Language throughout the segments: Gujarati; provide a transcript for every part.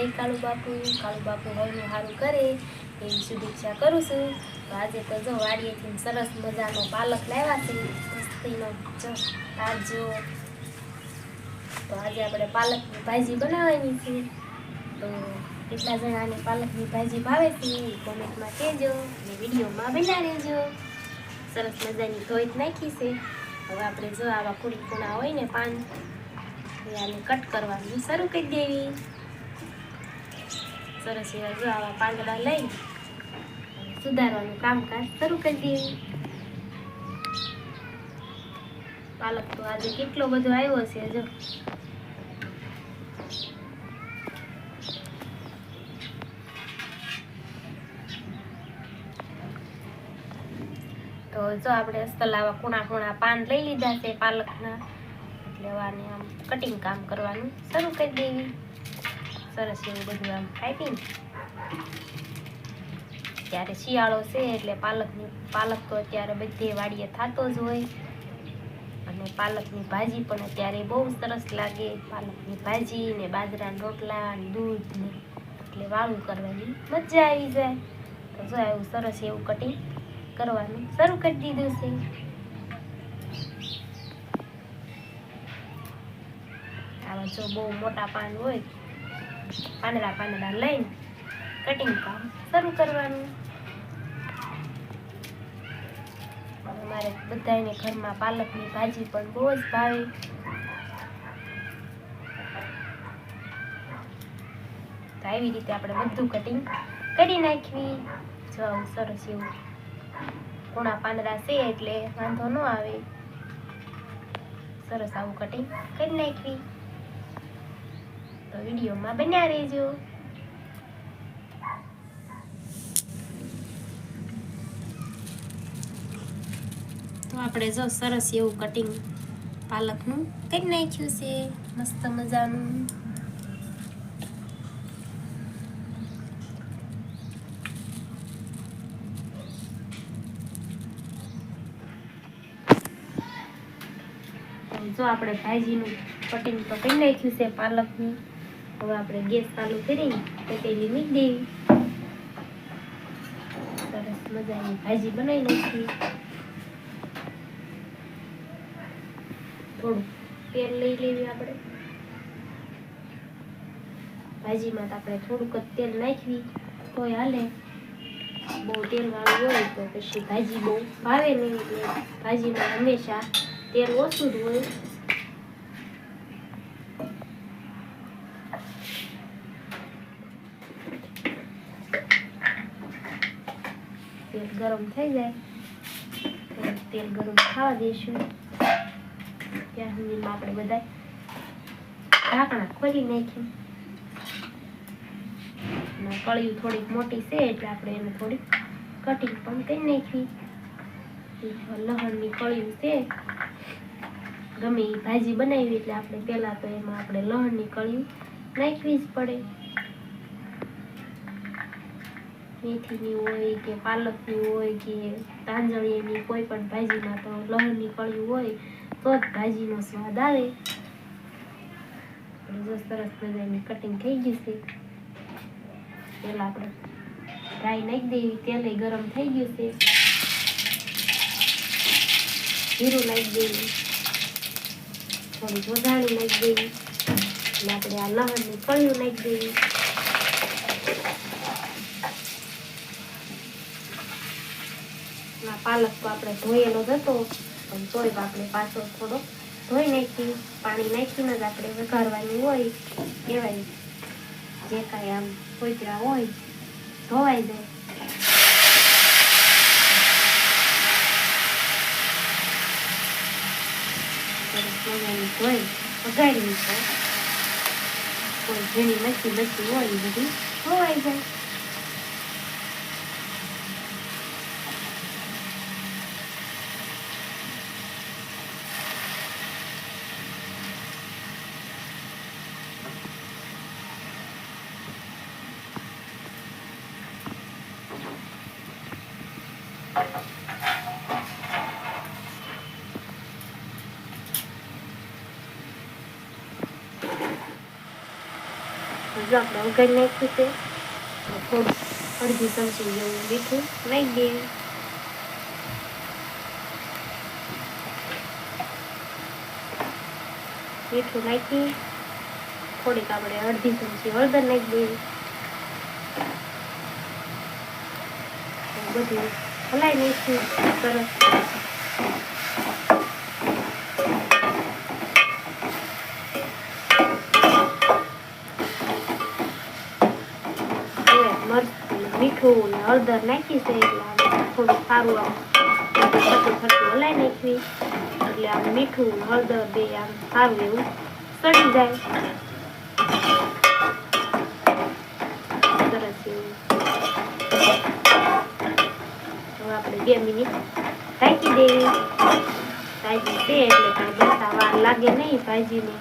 જય કાળુ બાપુ હરનું સારું કરે એવી શુભેચ્છા કરું છું. તો આજે તો જો વાડીએથી સરસ મજાનો પાલક લાવ્યા છે, મસ્તીનો જો તાજો. તો આજે આપણે પાલકની ભાજી બનાવવાની છે. તો કેટલા જણાને પાલકની ભાજી ભાવે છે એ કોમેન્ટમાં કહેજો અને વિડીયોમાં બના રહેજો. સરસ મજાની ધોઈ નાખી છે. હવે આપણે જો આવા કુણા હોય ને પાન આને કટ કરવાનું શરૂ કરી દેવી. સરસ એવા જો આવા પાંદડા લઈ સુધારવાનું કામકાજ શરૂ કરી દેવી. પાલક તો આજે કેટલો બધો આવ્યો છે જો. તો જો આપણે અસલ આવા કુણા પાન લઈ લીધા છે પાલકના, એટલે આને આમ કટિંગ કામ કરવાનું શરૂ કરી દેવી. સરસ એવું બધું આમ કાપીને, ત્યારે શિયાળો છે એટલે પાલક તો અત્યારે બધે વાડીએ થતો જ હોય, અને પાલકની ભાજી પણ અત્યારે બહુ સરસ લાગે. પાલકની ભાજી ને બાજરાના રોટલા ને દૂધ ને એટલે વાળું કરવાની મજા આવી જાય. તો જો એવું સરસ એવું કટિંગ કરવાનું શરૂ કરી દીધું છે. આવા જો બહુ મોટા પાન હોય, પાંદડા લઈને કટિંગ કામ શરૂ કરવાનું. અમારે બધાને ઘરમાં પાલકની ભાજી પણ બહુ જ ભાવે. તો આવી રીતે આપણે બધું કટિંગ કરી નાખવી. જો આવું સરસ એવું કુણા પાંદડા છે એટલે વાંધો ન આવે. સરસ આવું કટિંગ કરી નાખવી. તો વિડીયોમાં બન્યા રહેજો. તો આપણે જો સરસ એવું કટિંગ પાલકનું કરી નાખ્યું છે મસ્ત મજાનું. જો આપણે ભાજીનું કટિંગ તો કરી નાખ્યું છે પાલકનું. હવે આપણે ગેસ ચાલુ કરી તપેલી મૂકી દેવી. સરસ મજાની ભાજી બનાવી નાખી. થોડું તેલ લઈ લેવી આપણે. ભાજીમાં તો આપણે થોડુંક જ તેલ નાખવી તોય હાલે. બહુ તેલ વાળું હોય તો પછી ભાજી બહુ ભાવે નહીં, એટલે ભાજીમાં હંમેશા તેલ ઓછું જ હોય. તેલ ગરમ થઈ જાય, તેલ ગરમ થવા દઈશું. ત્યાં સુધીમાં આપણે બધા ઢાંકણા ખોલી નાખ્યું. કળિયું થોડીક મોટી છે એટલે આપણે એને થોડીક કટિંગ પણ કરી નાખવી. લસણની કળિયું છે, ગમે એ ભાજી બનાવી એટલે આપણે પહેલાં તો એમાં આપણે લસણની કળિયું નાખવી જ પડે. મેથીની હોય કે પાલકની હોય કે તાંજળીની કોઈ પણ ભાજીમાં તો લસણની કળિયું હોય તો જ ભાજીનો સ્વાદ આવે. જો સરસ મજાની કટિંગ થઈ ગઈ છે. પહેલાં આપણે રાઈ નાખી દેવી. તેલ ગરમ થઈ ગયું છે. જીરું નાખી દેવી, થોડી વધાણી નાખી દેવી, એટલે આપણે આ લસણની કળિયું નાખી દેવી. પાલક તો આપણે ધોયેલો જ હતો, પણ તોય આપણે પાછો થોડો ધોઈ નાખી. પાણી નાખીને જ આપણે વઘારવાની હોય. કહેવાય જે કાંઈ આમ કોઈતરા હોય ધોવાઈ જાય. ધોઈ વઘારી તો કોઈ ઝીણી લસી હોય એ બધી ધોવાઈ જાય. જો આપણે વઘારી નાખ્યું છે. થોડું અડધી ચમચી જેવું મીઠું નાખી દઈએ. મીઠું નાખી થોડીક આપણે અડધી ચમચી હળદર નાખી દઈએ. બધું હલાવી નાખ્યું સરસ. મીઠું ને હળદર નાખી છે એટલે થોડું સારું આમ ખરતું હલાવી નાખવી એટલે આમ મીઠું હળદર બે આમ સારું એવું સડી જાય સરસ એવું. હવે આપણે 2 મિનિટ ઢાંકી દેવી. ભાજી છે એટલે કાંઈ બનતા વાર લાગે નહીં. ભાજીને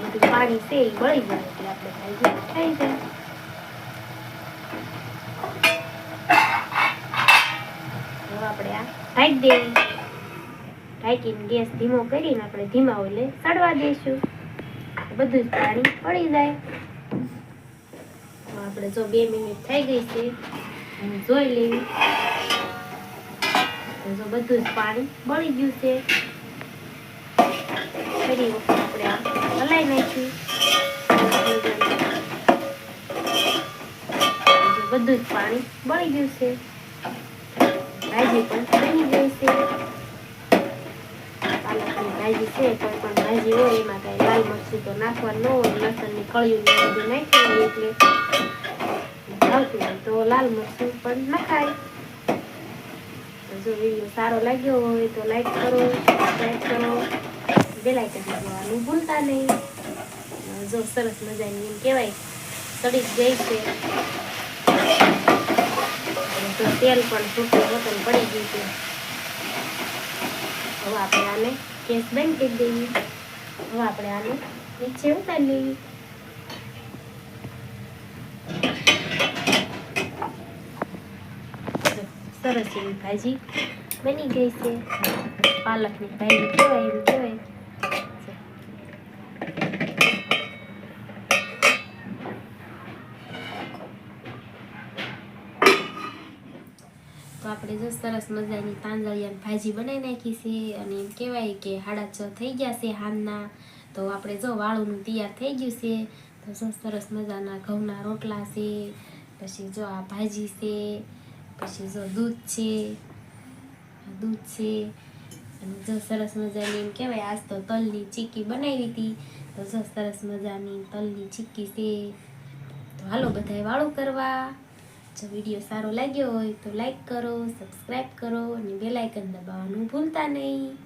બધું પાણી છે એ બળી જાય એટલે આપણે ભાજી થઈ જાય. આપણે આ ઢાંકી દેવી. ઢાંકીને ગેસ ધીમો કરીને આપણે ધીમા ઓલે સડવા દઈશું. બધું જ પાણી પડી જાય. આપણે જો 2 મિનિટ થઈ ગઈ છે જોઈ લેવી. જો બધું જ પાણી બળી ગયું છે. ફરી વખત આપણે આ હલાવી નાખ્યું. બધું જ પાણી બળી ગયું છે. ભાજી પણ બની ગઈ છે. પાલકની ભાજી છે. કોઈ પણ ભાજી હોય એમાં કઈ લાલ મરચું તો નાખવાનું ન હોય. લસણની કળિયું ને બધું નાખ્યું હોય એટલે ભાવતું હોય તો લાલ મરચું પણ નખાય. જો વિડીયો સારો લાગ્યો હોય તો લાઈક કરો, સબસ્ક્રાઈબ કરો, બેલ આઇકન દબાવવાનું ભૂલતા નહીં. જો સરસ મજાની એમ કહેવાય સડી ગઈ છે. તો તેલ પણ છૂટું વતન પડી ગયું છે. હવે આપણે આને ગેસ બંધ કરી દઈએ. હવે આપણે આને નીચે ઉતારી લઈએ. સરસ એવી ભાજી બની ગઈ છે. પાલકની ભાજી કહેવાય એમ કહેવાય. તો આપણે જો સરસ મજાની તાંદળિયાની ભાજી બનાવી નાખી છે. અને એમ કહેવાય કે 6:30 થઈ ગયા છે હાંજના. તો આપણે જો વાળુનું તૈયાર થઈ ગયું છે. તો જો સરસ મજાના ઘઉંના રોટલા છે. પછી જો આ ભાજી છે. પછી જો દૂધ છે. અને જો સરસ મજાની એમ કહેવાય આજ તો તલની ચીક્કી બનાવી હતી. તો જો સરસ મજાની તલની ચીક્કી છે. તો હાલો બધાય વાળું કરવા. જો વિડીયો સારો લાગ્યો હોય તો લાઈક કરો, સબસ્ક્રાઈબ કરો અને બેલ આઇકન દબાવવાનું ભૂલતા નહીં.